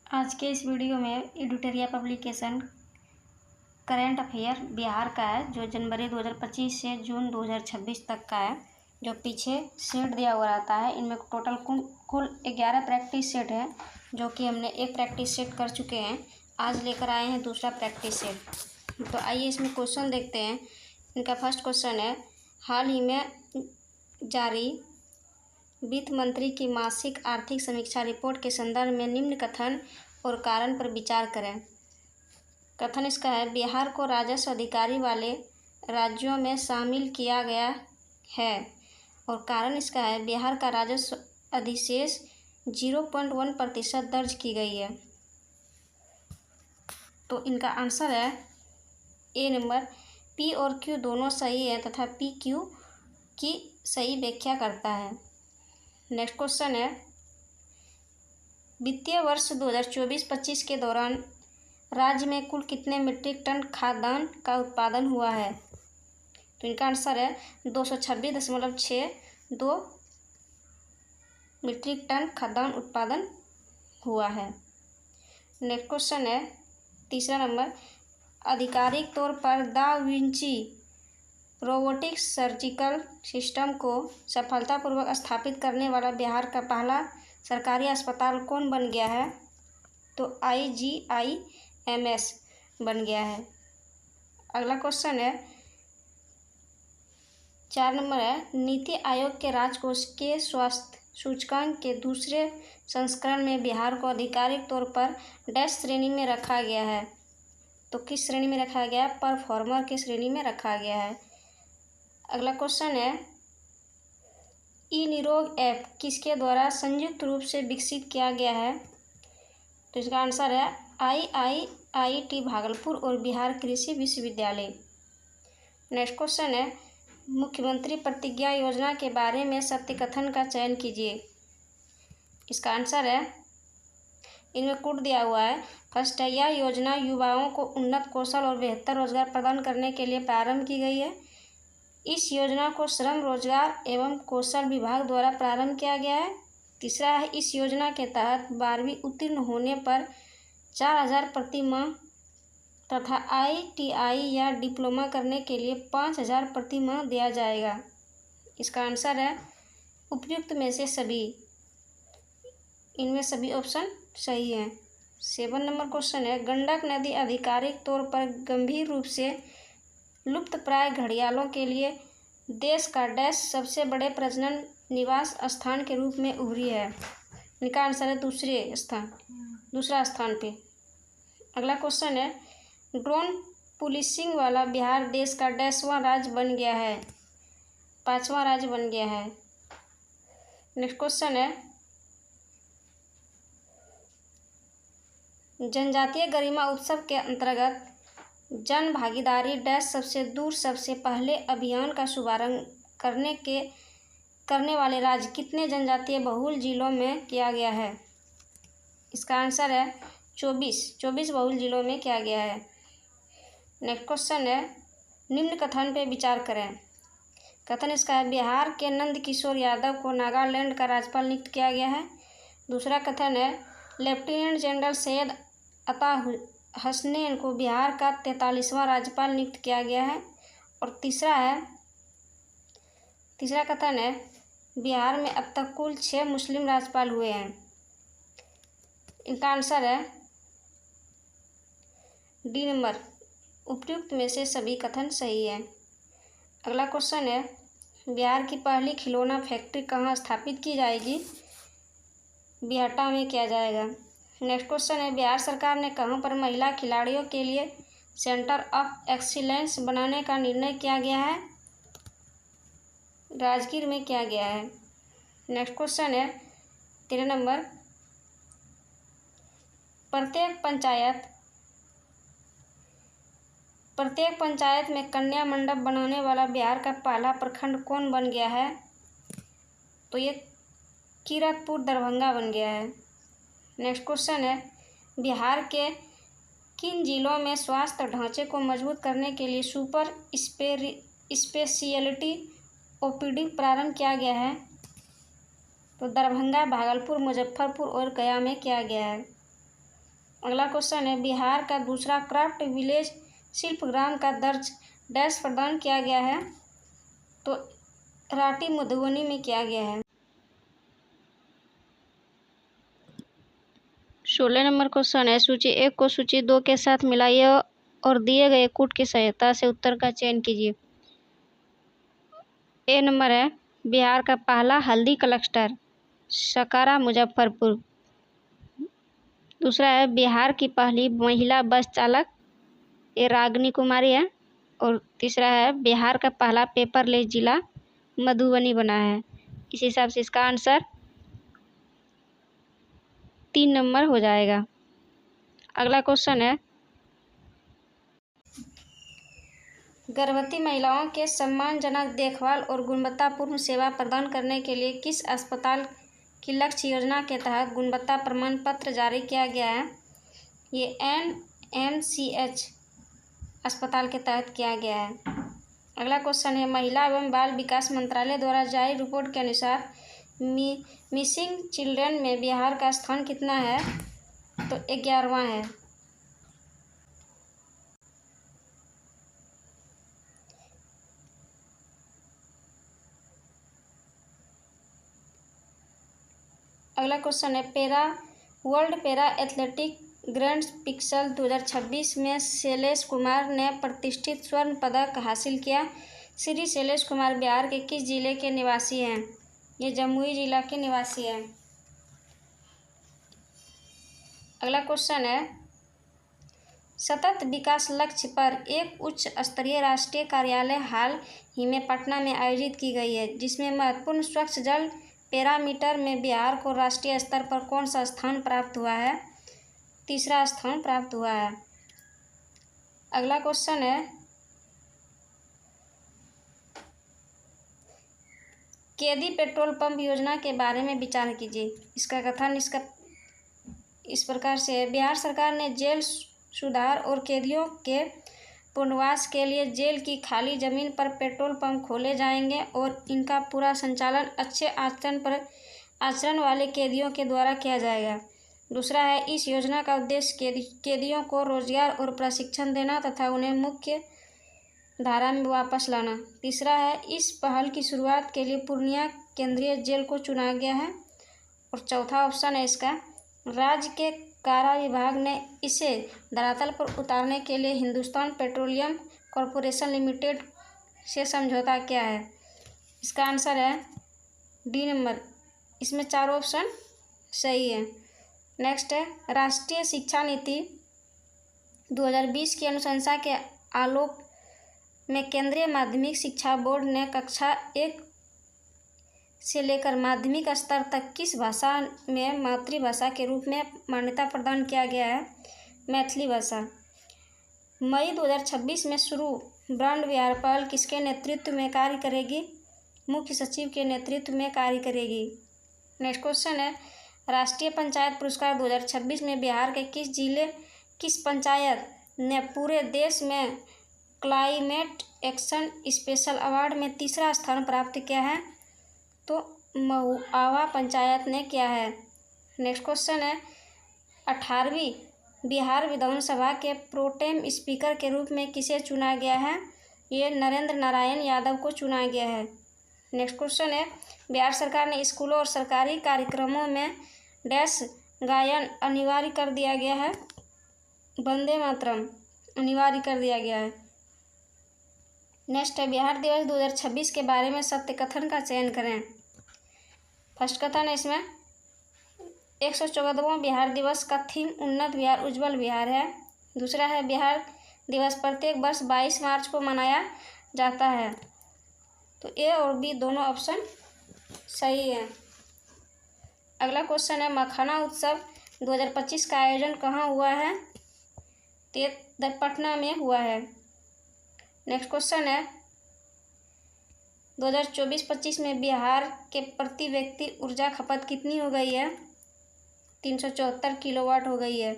आज के इस वीडियो में editorial publication current affair Bihar का है, जो जनवरी 2025 से जून 2026 तक का है। जो पीछे सेट दिया हुआ रहता है, इनमें टोटल कुल 11 प्रैक्टिस सेट है, जो कि हमने एक प्रैक्टिस सेट कर चुके हैं। आज लेकर आए हैं दूसरा प्रैक्टिस सेट। तो आइए इसमें क्वेश्चन देखते हैं। इनका फर्स्ट क्वेश्चन है, हाल ही में जारी वित्त मंत्री की मासिक आर्थिक समीक्षा रिपोर्ट के संदर्भ में निम्न कथन और कारण पर विचार करें। कथन इसका है, बिहार को राजस्व अधिकारी वाले राज्यों में शामिल किया गया है। और कारण इसका है, बिहार का राजस्व अधिशेष 0.1% दर्ज की गई है। तो इनका आंसर है ए नंबर, पी और क्यू दोनों सही है तथा पी क्यू की सही व्याख्या करता है। नेक्स्ट क्वेश्चन है, वित्तीय वर्ष 2024-25 के दौरान राज्य में कुल कितने मीट्रिक टन खाद्यान्न का उत्पादन हुआ है। तो इनका आंसर है 226.62 मीट्रिक टन खाद्यान्न उत्पादन हुआ है। नेक्स्ट क्वेश्चन है, तीसरा नंबर, आधिकारिक तौर पर da Vinci robotics surgical system को सफलतापूर्वक स्थापित करने वाला बिहार का पहला सरकारी अस्पताल कौन बन गया है। तो IGIMS बन गया है। अगला क्वेश्चन है, 4 नंबर है, नीति आयोग के राजकोषीय स्वास्थ्य सूचकांक के दूसरे संस्करण में बिहार को आधिकारिक तौर पर डैश श्रेणी में रखा गया है। तो किस श्रेणी में रखा गया है, परफॉर्मर की श्रेणी में रखा गया है। अगला क्वेश्चन है, ई निरोग ऐप किसके द्वारा संयुक्त रूप से विकसित किया गया है। तो इसका आंसर है IIIT भागलपुर और बिहार कृषि विश्वविद्यालय। नेक्स्ट क्वेश्चन है, मुख्यमंत्री प्रतिज्ञा योजना के बारे में सत्य कथन का चयन कीजिए। इसका आंसर है, इनमें कोड दिया हुआ है। फर्स्ट है, यह योजना युवाओं को उन्नत कौशल और बेहतर रोजगार प्रदान करने के लिए प्रारंभ की गई है। इस योजना को श्रम रोजगार एवं कौशल विभाग द्वारा प्रारंभ किया गया है। तीसरा है, इस योजना के तहत 12वीं उत्तीर्ण होने पर 4,000 प्रति माह तथा ITI या डिप्लोमा करने के लिए 5,000 प्रति माह दिया जाएगा। इसका आंसर है उपयुक्त में से सभी, इनमें सभी ऑप्शन सही हैं। 7 नंबर क्वेश्चन है, गंडक नदी आधिकारिक तौर पर गंभीर रूप से लुप्तप्राय घड़ियालों के लिए देश का डैश सबसे बड़े प्रजनन निवास स्थान के रूप में उभरी है। इनका आंसर है दूसरा स्थान पे। अगला क्वेश्चन है, ड्रोन पुलिसिंग वाला बिहार देश का डैशवां राज्य बन गया है, 5वां राज्य बन गया है। नेक्स्ट क्वेश्चन है, जनजातीय गरिमा उत्सव के अंतर्गत जन भागीदारी डैश सबसे दूर सबसे पहले अभियान का शुभारंभ करने वाले राज्य कितने जनजातीय बहुल जिलों में किया गया है। इसका आंसर है 24 बहुल जिलों में किया गया है। नेक्स्ट क्वेश्चन है, निम्न कथन पे विचार करें। कथन इसका है, बिहार के नंद किशोर यादव को नागालैंड का राज्यपाल नियुक्त किया गया है। दूसरा कथन है, लेफ्टिनेंट जनरल सैयद अता हसनैन को बिहार का 43वां राज्यपाल नियुक्त किया गया है। और तीसरा कथन है, बिहार में अब तक कुल 6 मुस्लिम राज्यपाल हुए हैं। इनका आंसर है डी नंबर, उपयुक्त में से सभी कथन सही है। अगला क्वेश्चन है, बिहार की पहली खिलौना फैक्ट्री कहाँ स्थापित की जाएगी। बिहटा में किया जाएगा। नेक्स्ट क्वेश्चन है, बिहार सरकार ने कहाँ पर महिला खिलाड़ियों के लिए सेंटर ऑफ एक्सीलेंस बनाने का निर्णय किया गया है। राजगीर में किया गया है। नेक्स्ट क्वेश्चन है 13 नंबर, प्रत्येक पंचायत में कन्या मंडप बनाने वाला बिहार का पहला प्रखंड कौन बन गया है। तो ये किरतपुर दरभंगा बन गया है। नेक्स्ट क्वेश्चन है, बिहार के किन जिलों में स्वास्थ्य ढांचे को मजबूत करने के लिए सुपर स्पेशियलिटी OPD प्रारंभ किया गया है। तो दरभंगा, भागलपुर, मुजफ्फरपुर और गया में किया गया है। अगला क्वेश्चन है, बिहार का दूसरा क्राफ्ट विलेज शिल्प ग्राम का दर्ज डैश प्रदान किया गया है, तो राटी मधुबनी में किया गया है। 16 नंबर क्वेश्चन है, सूची 1 को सूची 2 के साथ मिलाइए और दिए गए कूट की सहायता से उत्तर का चयन कीजिए। ए नंबर है, बिहार का पहला हल्दी क्लस्टर सकारा मुजफ्फरपुर। दूसरा है, बिहार की पहली महिला बस चालक, ये रागिनी कुमारी है। और तीसरा है, बिहार का पहला पेपरलेस जिला मधुबनी बना है। इस हिसाब से इसका आंसर 3 नंबर हो जाएगा। अगला क्वेश्चन है, गर्भवती महिलाओं के सम्मानजनक देखभाल और गुणवत्तापूर्ण सेवा प्रदान करने के लिए किस अस्पताल की लक्ष्य योजना के तहत गुणवत्ता प्रमाण पत्र जारी किया गया है? ये NMCH अस्पताल के तहत किया गया है। अगला क्वेश्चन है, महिला एवं बाल विकास मंत्रालय द्वारा जारी रिपोर्ट के अनुसार मिसिंग चिल्ड्रन में बिहार का स्थान कितना है? तो 11वां है। अगला क्वेश्चन है, world para athletic grand pixel 2026 में शैलेश कुमार ने प्रतिष्ठित स्वर्ण पदक हासिल किया। श्री शैलेश कुमार बिहार के किस जिले के निवासी हैं? ये जमुई जिला के निवासी हैं। अगला क्वेश्चन है, सतत विकास लक्ष्य पर एक उच्च स्तरीय राष्ट्रीय कार्यालय हाल ही में पटना में आयोजित की गई है, जिसमें महत्वपूर्ण स्वच्छ जल पैरामीटर में बिहार को राष्ट्रीय स्तर पर कौन सा स्थान प्राप्त हुआ है? तीसरा स्थान प्राप्त हुआ है। अगला क्वेश्चन है, कैदी पेट्रोल पंप योजना के बारे में विचार कीजिए। इसका कथन इस प्रकार से है, बिहार सरकार ने जेल सुधार और कैदियों के पुनर्वास के लिए जेल की खाली जमीन पर पेट्रोल पंप खोले जाएंगे और इनका पूरा संचालन अच्छे आचरण वाले कैदियों के द्वारा किया जाएगा। दूसरा है, इस योजना का उद्देश्य कैदियों को रोजगार और प्रशिक्षण देना तथा उन्हें मुख्य धारा में वापस लाना। तीसरा है, इस पहल की शुरुआत के लिए पूर्णिया केंद्रीय जेल को चुना गया है। और चौथा ऑप्शन है इसका, राज्य के कारा विभाग ने इसे धरातल पर उतारने के लिए हिंदुस्तान पेट्रोलियम कॉरपोरेशन लिमिटेड से समझौता किया है। इसका आंसर है डी नंबर। इसमें 4 ऑप्शन सही है। नेक्स्ट है, राष्ट्रीय शिक्षा नीति 2020 की अनुशंसा के आलोक में केंद्रीय माध्यमिक शिक्षा बोर्ड ने कक्षा 1 से लेकर माध्यमिक स्तर तक किस भाषा में मातृभाषा के रूप में मान्यता प्रदान किया गया है? मैथिली भाषा। मई 2026 में शुरू ब्रांड बिहार पहल किसके नेतृत्व में कार्य करेगी? मुख्य सचिव के नेतृत्व में कार्य करेगी। नेक्स्ट क्वेश्चन है, राष्ट्रीय पंचायत पुरस्कार 2026 में बिहार के किस पंचायत ने पूरे देश में क्लाइमेट एक्शन स्पेशल अवार्ड में तीसरा स्थान प्राप्त किया है? तो महुआवा पंचायत ने किया है। नेक्स्ट क्वेश्चन है, 18वीं बिहार विधानसभा के प्रोटेम स्पीकर के रूप में किसे चुना गया है? ये नरेंद्र नारायण यादव को चुना गया है। नेक्स्ट क्वेश्चन है, बिहार सरकार ने स्कूलों और सरकारी कार्यक्रमों में डैश गायन अनिवार्य कर दिया गया है? वंदे मातरम अनिवार्य कर दिया गया है। नेक्स्ट है, बिहार दिवस 2026 के बारे में सत्य कथन का चयन करें। फर्स्ट कथन है इसमें, 114वां बिहार दिवस का थीम उन्नत बिहार उज्जवल बिहार है। दूसरा है, बिहार दिवस प्रत्येक वर्ष 22 मार्च को मनाया जाता है। तो ए और बी दोनों ऑप्शन सही है। अगला क्वेश्चन है, मखाना उत्सव 2025 का आयोजन कहाँ हुआ है? तो पटना में हुआ है। नेक्स्ट क्वेश्चन है, 2024-25 में बिहार के प्रति व्यक्ति ऊर्जा खपत कितनी हो गई है? 374 किलोवाट हो गई है।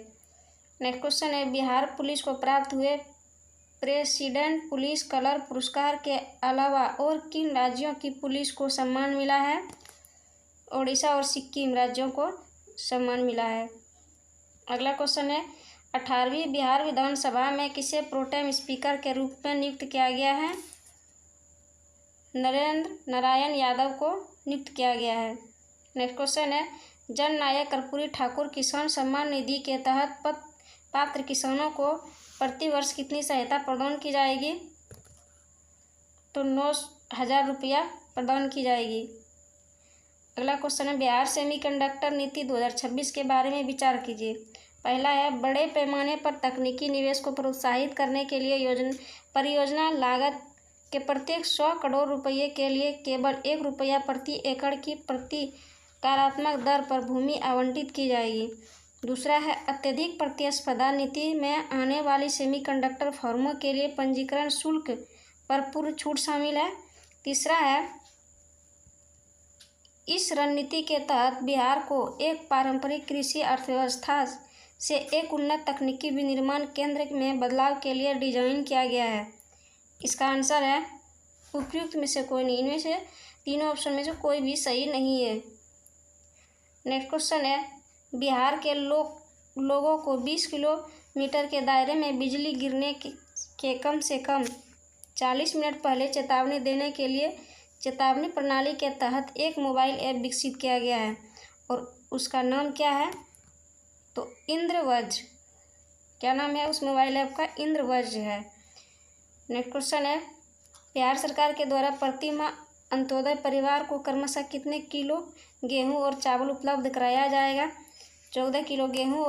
नेक्स्ट क्वेश्चन है, बिहार पुलिस को प्राप्त हुए प्रेसिडेंट पुलिस कलर पुरस्कार के अलावा और किन राज्यों की पुलिस को सम्मान मिला है? ओडिशा और सिक्किम राज्यों को सम्मान मिला है। अगला क्वेश्चन है 18वीं बिहार विधानसभा में किसे प्रोटेम स्पीकर के रूप में नियुक्त किया गया है? नरेंद्र नारायण यादव को नियुक्त किया गया है। नेक्स्ट क्वेश्चन है जन नायक कर्पूरी ठाकुर किसान सम्मान निधि के तहत पात्र किसानों को प्रति वर्ष कितनी सहायता प्रदान की जाएगी? तो 9,000 रुपया प्रदान की जाएगी। अगला क्वेश्चन है बिहार सेमीकंडक्टर नीति 2026 के बारे में विचार कीजिए। पहला है बड़े पैमाने पर तकनीकी निवेश को प्रोत्साहित करने के लिए परियोजना लागत के प्रत्येक 100 करोड़ रुपये के लिए केवल 1 रुपया प्रति एकड़ की प्रतिकारात्मक दर पर भूमि आवंटित की जाएगी। दूसरा है अत्यधिक प्रतिस्पर्धा नीति में आने वाली सेमीकंडक्टर फर्मों के लिए पंजीकरण शुल्क पर पूर्ण छूट शामिल है। तीसरा है इस रणनीति के तहत बिहार को एक पारंपरिक कृषि अर्थव्यवस्था से एक उन्नत तकनीकी विनिर्माण केंद्र में बदलाव के लिए डिजाइन किया गया है। इसका आंसर है उपयुक्त में से कोई नहीं, इनमें से तीनों ऑप्शन में से कोई भी सही नहीं है। नेक्स्ट क्वेश्चन है बिहार के लोगों को 20 किलोमीटर के दायरे में बिजली गिरने के कम से कम 40 मिनट पहले चेतावनी देने के लिए चेतावनी प्रणाली के तहत एक मोबाइल ऐप विकसित किया गया है और उसका नाम क्या है? तो इंद्रवज्र। क्या नाम है उस मोबाइल ऐप का? इंद्रवज्र है। नेक्स्ट क्वेश्चन है बिहार सरकार के द्वारा प्रति माह अंत्योदय परिवार को क्रमशः कितने किलो गेहूं और चावल उपलब्ध कराया जाएगा? 14 किलो गेहूं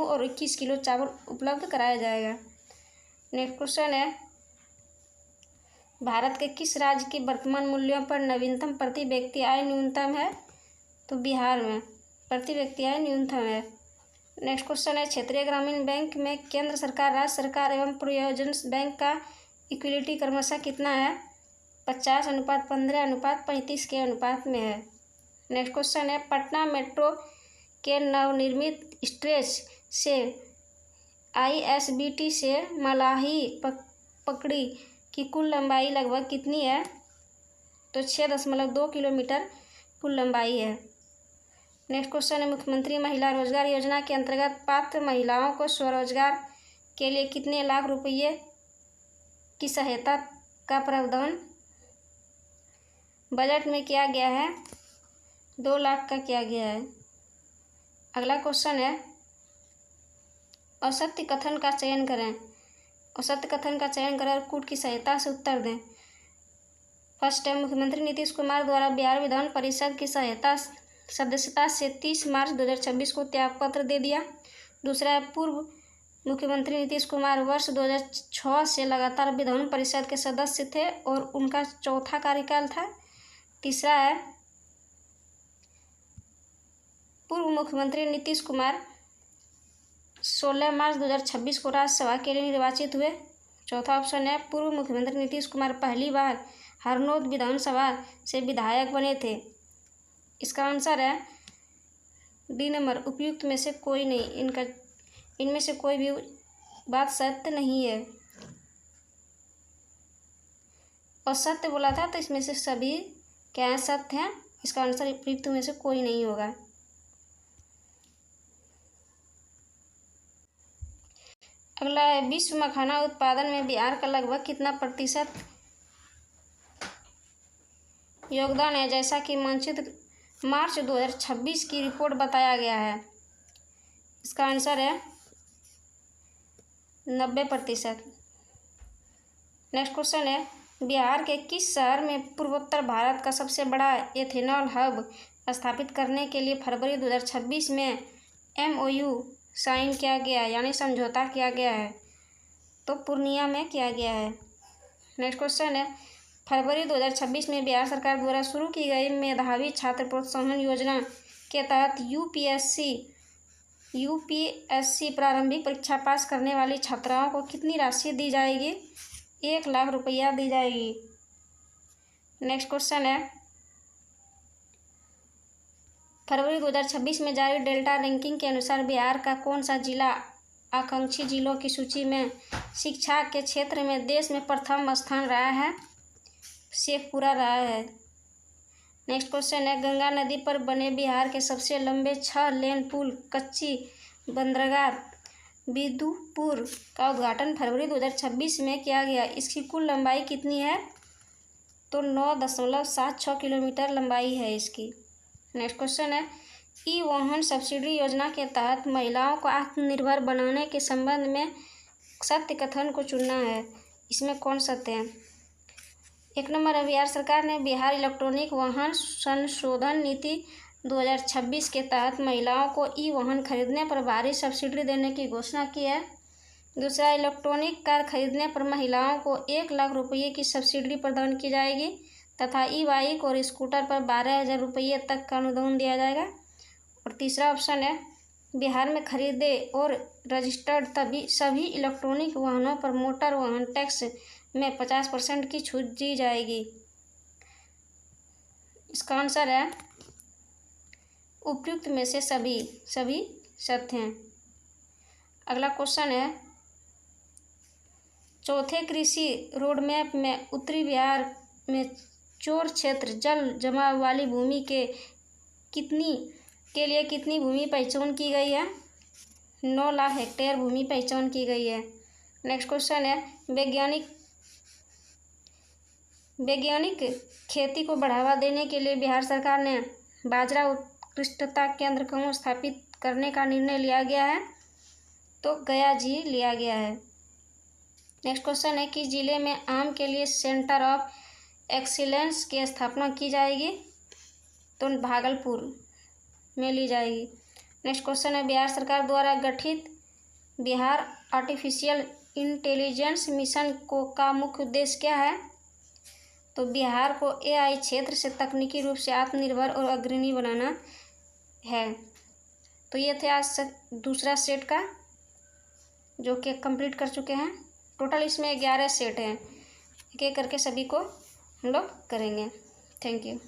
और 21 किलो चावल उपलब्ध कराया जाएगा। नेक्स्ट क्वेश्चन है भारत के किस राज्य की वर्तमान मूल्यों पर नवीनतम प्रति व्यक्ति आय न्यूनतम है? तो बिहार में प्रति व्यक्ति आय न्यूनतम है। नेक्स्ट क्वेश्चन है क्षेत्रीय ग्रामीण बैंक में केंद्र सरकार, राज्य सरकार एवं प्रयोजन बैंक का इक्विलिटी क्रमशः कितना है? 50:15:35 के अनुपात में है। नेक्स्ट क्वेश्चन है पटना मेट्रो के नवनिर्मित स्ट्रेच से ISBT से मलाही पकड़ी की कुल लंबाई लगभग कितनी है? तो 6.2 किलोमीटर कुल लंबाई है। नेक्स्ट क्वेश्चन है मुख्यमंत्री महिला रोजगार योजना के अंतर्गत पात्र महिलाओं को स्वरोजगार के लिए कितने लाख रुपये की सहायता का प्रावधान बजट में किया गया है? 2 लाख का किया गया है। अगला क्वेश्चन है असत्य कथन का चयन करें। असत्य कथन का चयन करें और कूट की सहायता से उत्तर दें। फर्स्ट है मुख्यमंत्री नीतीश कुमार द्वारा बिहार विधान परिषद की सदस्यता से 30 मार्च 2026 को त्यागपत्र दे दिया। दूसरा है पूर्व मुख्यमंत्री नीतीश कुमार वर्ष 2006 से लगातार विधान परिषद के सदस्य थे और उनका चौथा कार्यकाल था। तीसरा है पूर्व मुख्यमंत्री नीतीश कुमार 16 मार्च 2026 को राज्यसभा के लिए निर्वाचित हुए। चौथा ऑप्शन है पूर्व मुख्यमंत्री नीतीश कुमार पहली बार हरनौत विधानसभा से विधायक बने थे। इसका आंसर है डी नंबर, उपयुक्त में से कोई नहीं। इनमें से कोई भी बात सत्य नहीं है। असत्य बोला था तो इसमें से सभी क्या है? सत्य हैं। इसका आंसर उपयुक्त में से कोई नहीं होगा। अगला है विश्व मखाना उत्पादन में बिहार का लगभग कितना प्रतिशत योगदान है, जैसा कि मानचित्र मार्च 2026 की रिपोर्ट बताया गया है? इसका आंसर है 90%। नेक्स्ट क्वेश्चन है बिहार के किस शहर में पूर्वोत्तर भारत का सबसे बड़ा एथेनॉल हब स्थापित करने के लिए फरवरी 2026 में MOU साइन किया गया, यानी समझौता किया गया है? तो पूर्णिया में किया गया है। नेक्स्ट क्वेश्चन है फरवरी 2026 में बिहार सरकार द्वारा शुरू की गई मेधावी छात्र प्रोत्साहन योजना के तहत यूपीएससी प्रारंभिक परीक्षा पास करने वाली छात्राओं को कितनी राशि दी जाएगी? 1 लाख रुपया दी जाएगी। नेक्स्ट क्वेश्चन है फरवरी 2026 में जारी डेल्टा रैंकिंग के अनुसार बिहार का कौन सा जिला आकांक्षी जिलों की सूची में शिक्षा के क्षेत्र में देश में प्रथम स्थान रहा है? शेखपुरा रहा है। नेक्स्ट क्वेश्चन है, गंगा नदी पर बने बिहार के सबसे लंबे 6 लेन पुल कच्ची बंदरगाह बिदुपुर का उद्घाटन फरवरी 2026 में किया गया। इसकी कुल लंबाई कितनी है? तो 9.76 किलोमीटर लंबाई है इसकी। नेक्स्ट क्वेश्चन है, ई वाहन सब्सिडी योजना के तहत महिलाओं को आत्मनिर्भर बनाने के संबंध में सत्य कथन को चुनना है। इसमें कौन सत्य है? 1 नंबर, बिहार सरकार ने बिहार इलेक्ट्रॉनिक वाहन संशोधन नीति 2026 के तहत महिलाओं को ई वाहन खरीदने पर भारी सब्सिडी देने की घोषणा की है। दूसरा, इलेक्ट्रॉनिक कार खरीदने पर महिलाओं को 1 लाख रुपये की सब्सिडी प्रदान की जाएगी तथा ई बाइक और स्कूटर पर 12,000 रुपये तक का अनुदान दिया जाएगा। और तीसरा ऑप्शन है, बिहार में खरीदे और रजिस्टर्ड सभी इलेक्ट्रॉनिक वाहनों पर मोटर वाहन टैक्स में 50% की छूट दी जाएगी। इसका आंसर है उपयुक्त में से सभी सत्य हैं। अगला क्वेश्चन है, चौथे कृषि रोडमैप में उत्तरी बिहार में चौर क्षेत्र जल जमाव वाली भूमि के लिए कितनी भूमि पहचान की गई है? 9 लाख हेक्टेयर भूमि पहचान की गई है। नेक्स्ट क्वेश्चन है, वैज्ञानिक खेती को बढ़ावा देने के लिए बिहार सरकार ने बाजरा उत्कृष्टता केंद्र कहाँ स्थापित करने का निर्णय लिया गया है? तो गया जी लिया गया है। नेक्स्ट क्वेश्चन है, कि जिले में आम के लिए सेंटर ऑफ एक्सीलेंस की स्थापना की जाएगी? तो भागलपुर में ली जाएगी। नेक्स्ट क्वेश्चन है, बिहार सरकार द्वारा गठित बिहार आर्टिफिशियल इंटेलिजेंस मिशन का मुख्य उद्देश्य क्या है? तो बिहार को AI क्षेत्र से तकनीकी रूप से आत्मनिर्भर और अग्रणी बनाना है। तो ये थे आज दूसरा सेट का, जो कि कंप्लीट कर चुके हैं। टोटल इसमें 11 सेट हैं। एक एक करके सभी को हम लोग करेंगे। Thank you.